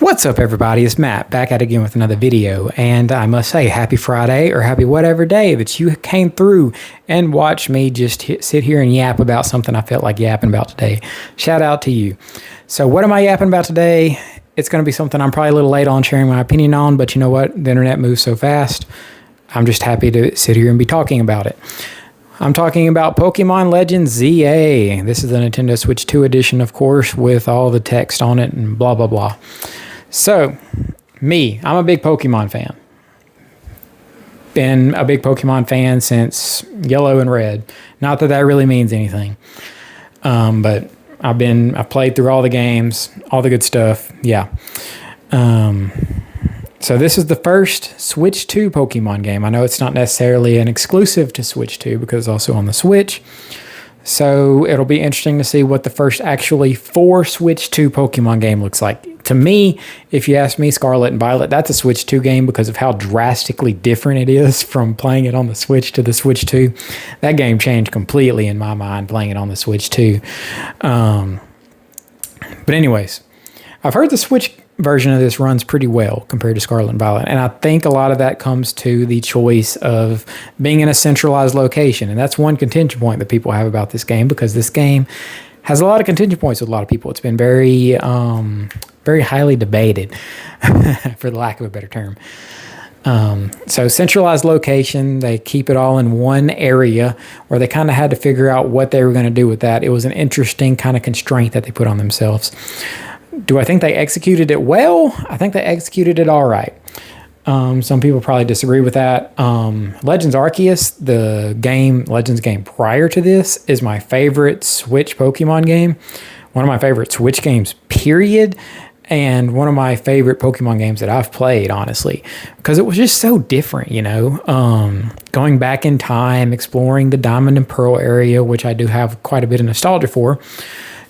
What's up, everybody? It's Matt back at it again with another video, and I must say happy Friday or happy whatever day that you came through and watched me just sit here and yap about something I felt like yapping about today. Shout out to you. So what am I yapping about today? It's going to be something I'm probably a little late on sharing my opinion on, but you know what? The internet moves so fast. I'm just happy to sit here and be talking about it. I'm talking about Pokemon Legends ZA. This is the Nintendo Switch 2 edition, of course, with all the text on it and blah, blah, blah. So, I'm a big Pokemon fan. Been a big Pokemon fan since Yellow and Red. Not that that really means anything. But I've played through all the games, all the good stuff. Yeah. So this is the first Switch 2 Pokemon game. I know it's not necessarily an exclusive to Switch 2 because it's also on the Switch. So it'll be interesting to see what the first actually for Switch 2 Pokemon game looks like. To me, if you ask me, Scarlet and Violet, that's a Switch 2 game because of how drastically different it is from playing it on the Switch to the Switch 2. That game changed completely in my mind playing it on the Switch 2. But anyways, I've heard the Switch version of this runs pretty well compared to Scarlet and Violet, and I think a lot of that comes to the choice of being in a centralized location, and that's one contention point that people have about this game because this game has a lot of contention points with a lot of people. It's been very highly debated, for the lack of a better term. So centralized location, they keep it all in one area where they kind of had to figure out what they were going to do with that. It was an interesting kind of constraint that they put on themselves. Do I think they executed it well? I think they executed it all right. Some people probably disagree with that. Legends Arceus, the Legends game prior to this, is my favorite Switch Pokemon game. One of my favorite Switch games, period. And one of my favorite Pokemon games that I've played, honestly. Because it was just so different, you know. Going back in time, exploring the Diamond and Pearl area, which I do have quite a bit of nostalgia for,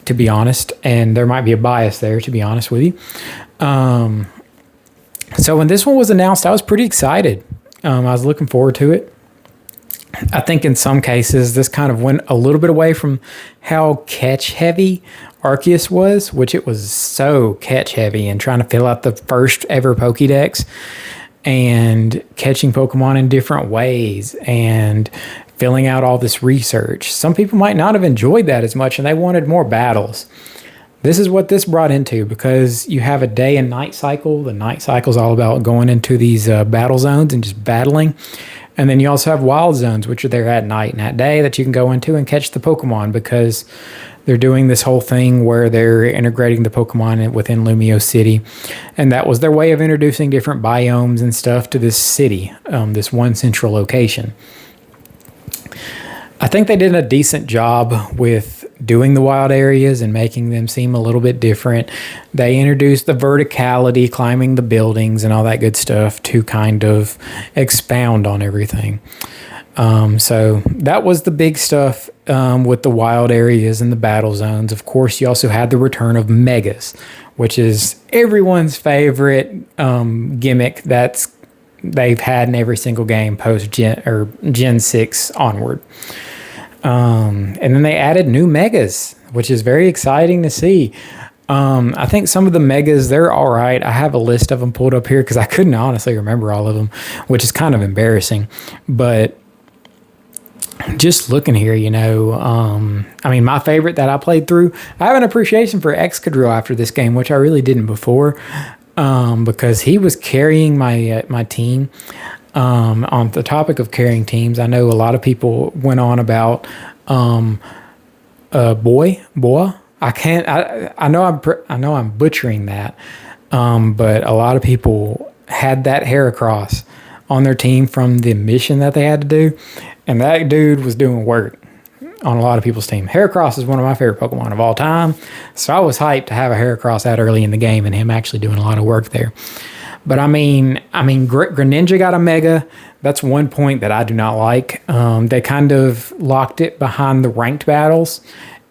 to be honest, and there might be a bias there, to be honest with you. So when this one was announced, I was pretty excited. I was looking forward to it. I think in some cases, this kind of went a little bit away from how catch-heavy Arceus was, which it was so catch-heavy and trying to fill out the first ever Pokédex and catching Pokemon in different ways and filling out all this research. Some people might not have enjoyed that as much and they wanted more battles. This is what this brought into because you have a day and night cycle. The night cycle is all about going into these battle zones and just battling. And then you also have wild zones, which are there at night and at day that you can go into and catch the Pokemon because they're doing this whole thing where they're integrating the Pokemon within Lumio City. And that was their way of introducing different biomes and stuff to this city, this one central location. I think they did a decent job with doing the wild areas and making them seem a little bit different. They introduced the verticality, climbing the buildings and all that good stuff to kind of expound on everything. So that was the big stuff with the wild areas and the battle zones. Of course, you also had the return of Megas, which is everyone's favorite gimmick they've had in every single game post Gen 6 onward. And then they added new Megas, which is very exciting to see. I think some of the Megas, they're all right. I have a list of them pulled up here because I couldn't honestly remember all of them, which is kind of embarrassing. But just looking here, you know, my favorite that I played through, I have an appreciation for Excadrill after this game, which I really didn't before, because he was carrying my team. On the topic of carrying teams, I know a lot of people went on about Boy. I know I'm butchering that, but a lot of people had that Heracross on their team from the mission that they had to do, and that dude was doing work on a lot of people's team. Heracross is one of my favorite Pokemon of all time, so I was hyped to have a Heracross that early in the game and him actually doing a lot of work there. But Greninja got a Mega. That's one point that I do not like. They kind of locked it behind the ranked battles,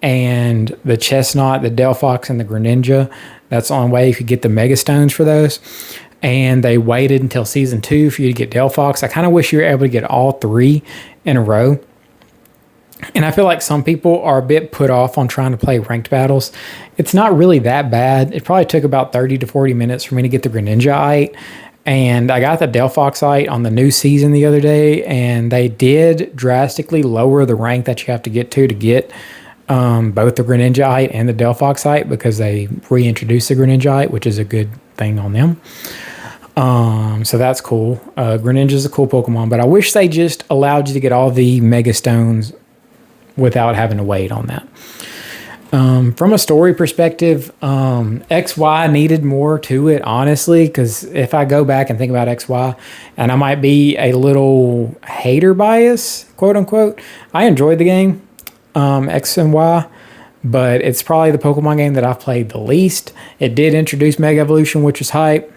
and the Chestnut, the Delphox, and the Greninja. That's the only way you could get the Mega Stones for those. And they waited until Season 2 for you to get Delphox. I kind of wish you were able to get all three in a row. And I feel like some people are a bit put off on trying to play ranked battles. It's not really that bad. It probably took about 30 to 40 minutes for me to get the Greninja-ite. And I got the Delphoxite on the new season the other day, and they did drastically lower the rank that you have to get both the Greninja-ite and the Delphoxite, because they reintroduced the Greninja-ite, which is a good thing on them. So that's cool. Greninja is a cool Pokemon, but I wish they just allowed you to get all the Mega Stones without having to wait on that. From a story perspective, XY needed more to it, honestly, because if I go back and think about XY, and I might be a little hater bias, quote unquote, I enjoyed the game, X and Y, but it's probably the Pokemon game that I've played the least. It did introduce Mega Evolution, which is hype,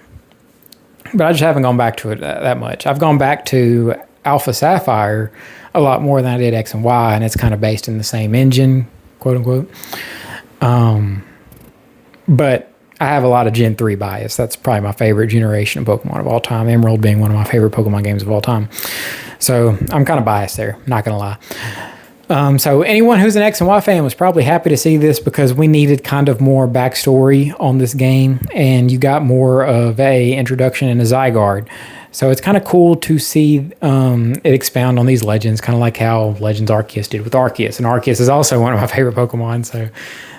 but I just haven't gone back to it that much. I've gone back to Alpha Sapphire a lot more than I did X and Y, and it's kind of based in the same engine, quote unquote. But I have a lot of Gen 3 bias. That's probably my favorite generation of Pokemon of all time, Emerald being one of my favorite Pokemon games of all time. So I'm kind of biased there, not going to lie. So anyone who's an X and Y fan was probably happy to see this, because we needed kind of more backstory on this game, and you got more of a introduction in a Zygarde. So it's kind of cool to see it expound on these legends, kind of like how Legends Arceus did with Arceus. And Arceus is also one of my favorite Pokemon, so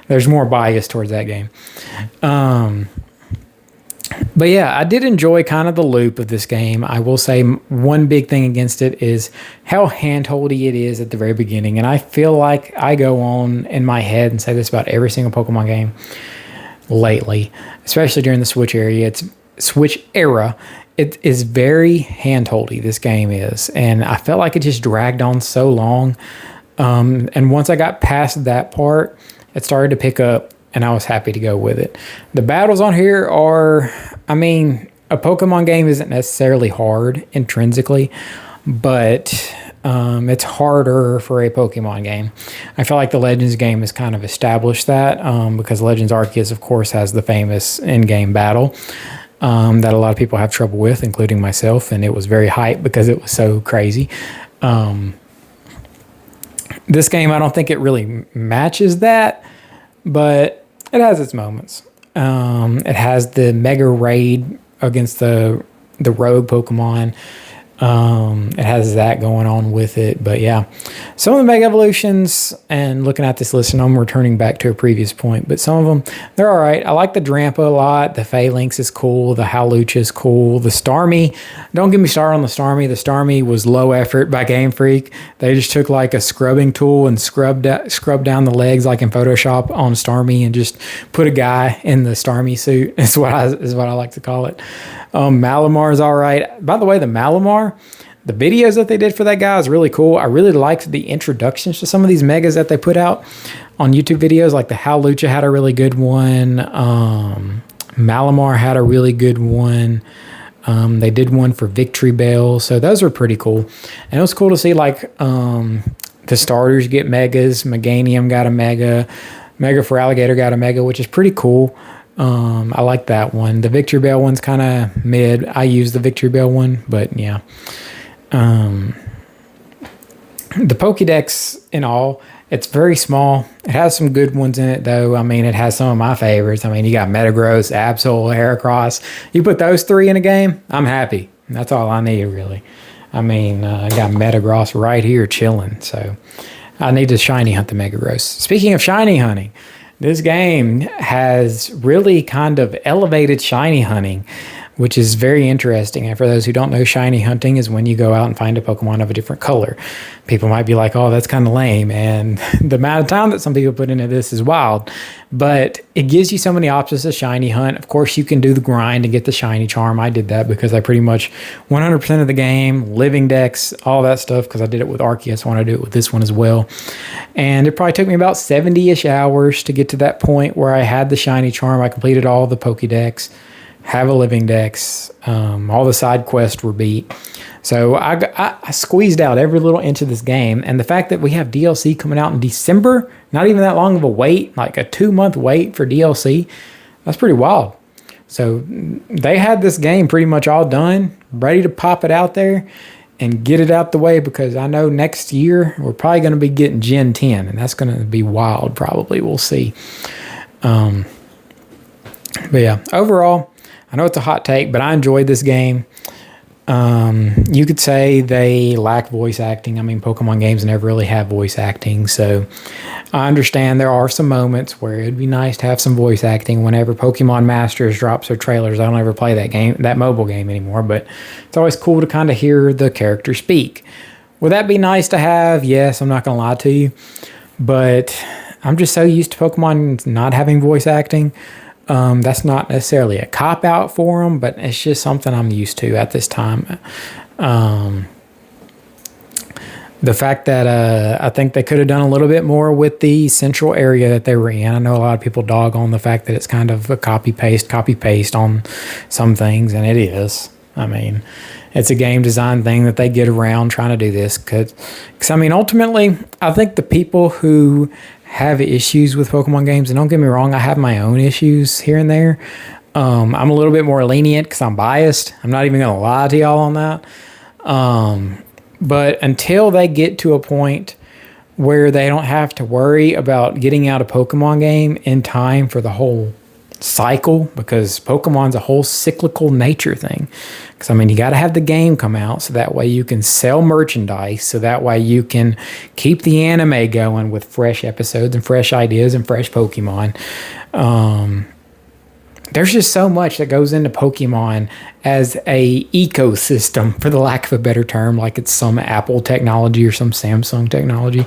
there's more bias towards that game. But yeah, I did enjoy kind of the loop of this game. I will say one big thing against it is how hand-holdy it is at the very beginning. And I feel like I go on in my head and say this about every single Pokemon game lately, especially during the Switch era. It is very hand-holdy, this game is. And I felt like it just dragged on so long. And once I got past that part, it started to pick up, and I was happy to go with it. The battles on here are, I mean, a Pokemon game isn't necessarily hard intrinsically, but it's harder for a Pokemon game. I feel like the Legends game has kind of established that, because Legends Arceus, of course, has the famous in-game battle that a lot of people have trouble with, including myself, and it was very hype because it was so crazy. This game, I don't think it really matches that, but it has its moments. It has the Mega Raid against the rogue Pokemon. It has that going on with it. But yeah, some of the Mega Evolutions, and looking at this list, and I'm returning back to a previous point, but some of them, they're all right. I like the Drampa a lot. The Phalanx is cool. The Hawlucha is cool. The Starmie, don't get me started on the Starmie. The Starmie was low effort by Game Freak. They just took like a scrubbing tool and scrubbed down the legs like in Photoshop on Starmie and just put a guy in the Starmie suit. Is what I like to call it. Malamar is all right. By the way, the Malamar, the videos that they did for that guy is really cool. I really liked the introductions to some of these megas that they put out on YouTube videos. Like the Hawlucha had a really good one. Malamar had a really good one. They did one for Victory Bell. So those were pretty cool. And it was cool to see like the starters get megas. Meganium got a mega. Mega for Alligator got a mega, which is pretty cool. I like that one. The Victory Bell one's kind of mid. I use the Victory Bell one, but yeah. The Pokédex in all, it's very small. It has some good ones in it, though. I mean, it has some of my favorites. I mean, you got Metagross, Absol, Heracross. You put those three in a game, I'm happy. That's all I need, really. I mean, I got Metagross right here chilling, so I need to shiny hunt the Metagross. Speaking of shiny hunting, this game has really kind of elevated shiny hunting, which is very interesting. And for those who don't know, shiny hunting is when you go out and find a Pokemon of a different color. People might be like, oh, that's kind of lame. And the amount of time that some people put into this is wild. But it gives you so many options to shiny hunt. Of course, you can do the grind and get the shiny charm. I did that because I pretty much 100% of the game, living dex, all that stuff, because I did it with Arceus. I want to do it with this one as well. And it probably took me about 70-ish hours to get to that point where I had the shiny charm. I completed all the Pokédex, have a living dex, all the side quests were beat. So I squeezed out every little inch of this game. And the fact that we have DLC coming out in December, not even that long of a wait, like a 2-month wait for DLC, that's pretty wild. So they had this game pretty much all done, ready to pop it out there. and get it out the way, because I know next year we're probably going to be getting Gen 10, and that's going to be wild probably. We'll see. But yeah, overall, I know it's a hot take, but I enjoyed this game. You could say they lack voice acting. I mean, Pokemon games never really have voice acting, so I understand there are some moments where it'd be nice to have some voice acting. Whenever Pokemon Masters drops their trailers, I don't ever play that mobile game anymore, but it's always cool to kind of hear the character speak. Would that be nice to have? Yes, I'm not going to lie to you, but I'm just so used to Pokemon not having voice acting. That's not necessarily a cop-out for them, but it's just something I'm used to at this time. The fact that I think they could have done a little bit more with the central area that they were in. I know a lot of people dog on the fact that it's kind of a copy-paste on some things, and it is. I mean, it's a game design thing that they get around trying to do this. Because I mean, ultimately, I think the people who have issues with Pokemon games, and don't get me wrong, I have my own issues here and there. I'm a little bit more lenient because I'm biased. I'm not even going to lie to y'all on that. But until they get to a point where they don't have to worry about getting out a Pokemon game in time for the whole cycle, because Pokemon's a whole cyclical nature thing. Because I mean, you got to have the game come out so that way you can sell merchandise, so that way you can keep the anime going with fresh episodes and fresh ideas and fresh Pokemon. There's just so much that goes into Pokemon as a ecosystem, for the lack of a better term, like it's some Apple technology or some Samsung technology.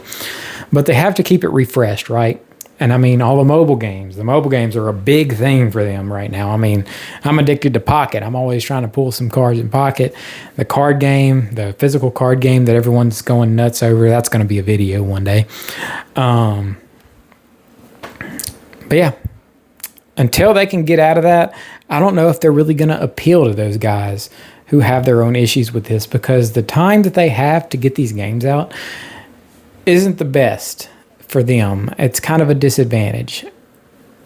But they have to keep it refreshed, right? And I mean, all the mobile games are a big thing for them right now. I mean, I'm addicted to Pocket. I'm always trying to pull some cards in Pocket. The card game, the physical card game that everyone's going nuts over, that's going to be a video one day. But yeah, until they can get out of that, I don't know if they're really going to appeal to those guys who have their own issues with this, because the time that they have to get these games out isn't the best for them. It's kind of a disadvantage.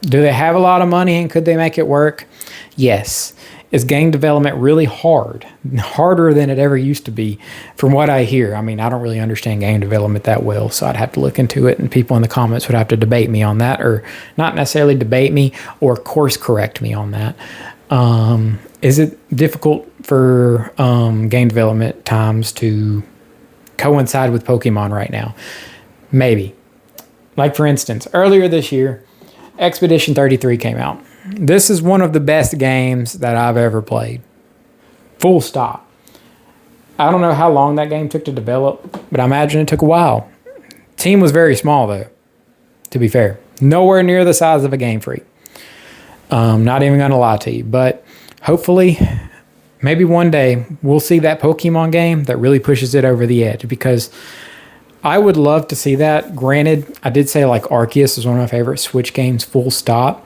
Do they have a lot of money and could they make it work? Yes. Is game development really hard? Harder than it ever used to be, from what I hear. I mean, I don't really understand game development that well, so I'd have to look into it, and people in the comments would have to debate me on that, or not necessarily debate me, or course correct me on that. Is it difficult for game development times to coincide with Pokemon right now? Maybe. Like, for instance, earlier this year, Expedition 33 came out. This is one of the best games that I've ever played. Full stop. I don't know how long that game took to develop, but I imagine it took a while. Team was very small, though, to be fair. Nowhere near the size of a Game Freak. Not even going to lie to you. But hopefully, maybe one day, we'll see that Pokemon game that really pushes it over the edge, because I would love to see that. Granted, I did say like Arceus is one of my favorite Switch games, full stop.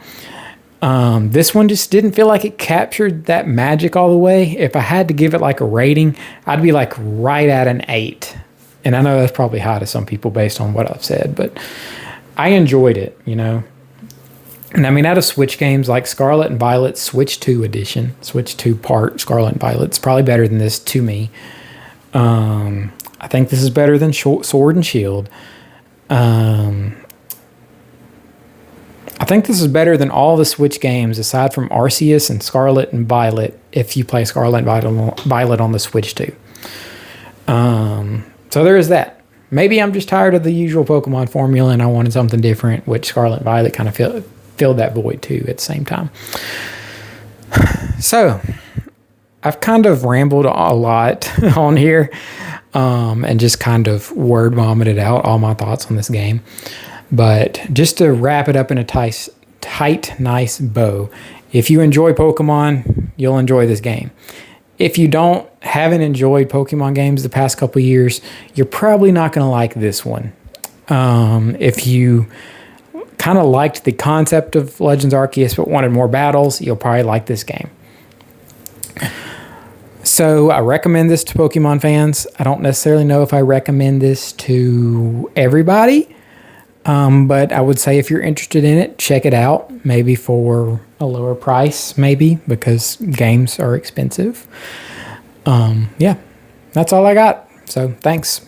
This one just didn't feel like it captured that magic all the way. If I had to give it like a rating, I'd be like right at an 8. And I know that's probably high to some people based on what I've said, but I enjoyed it, you know. And I mean, out of Switch games like Scarlet and Violet Switch 2 edition, Switch 2 part Scarlet and Violet, it's probably better than this to me. I think this is better than Sword and Shield. I think this is better than all the Switch games aside from Arceus and Scarlet and Violet, if you play Scarlet and Violet on the Switch too. So there is that. Maybe I'm just tired of the usual Pokemon formula and I wanted something different, which Scarlet and Violet kind of filled that void too at the same time. So I've kind of rambled a lot on here, and just kind of word vomited out all my thoughts on this game. But just to wrap it up in a tight, nice bow, if you enjoy Pokemon, you'll enjoy this game. If you haven't enjoyed Pokemon games the past couple years, you're probably not going to like this one. If you kind of liked the concept of Legends Arceus but wanted more battles, you'll probably like this game. So I recommend this to Pokemon fans. I don't necessarily know if I recommend this to everybody. But I would say if you're interested in it, check it out. Maybe for a lower price, maybe, because games are expensive. Yeah, that's all I got. So thanks.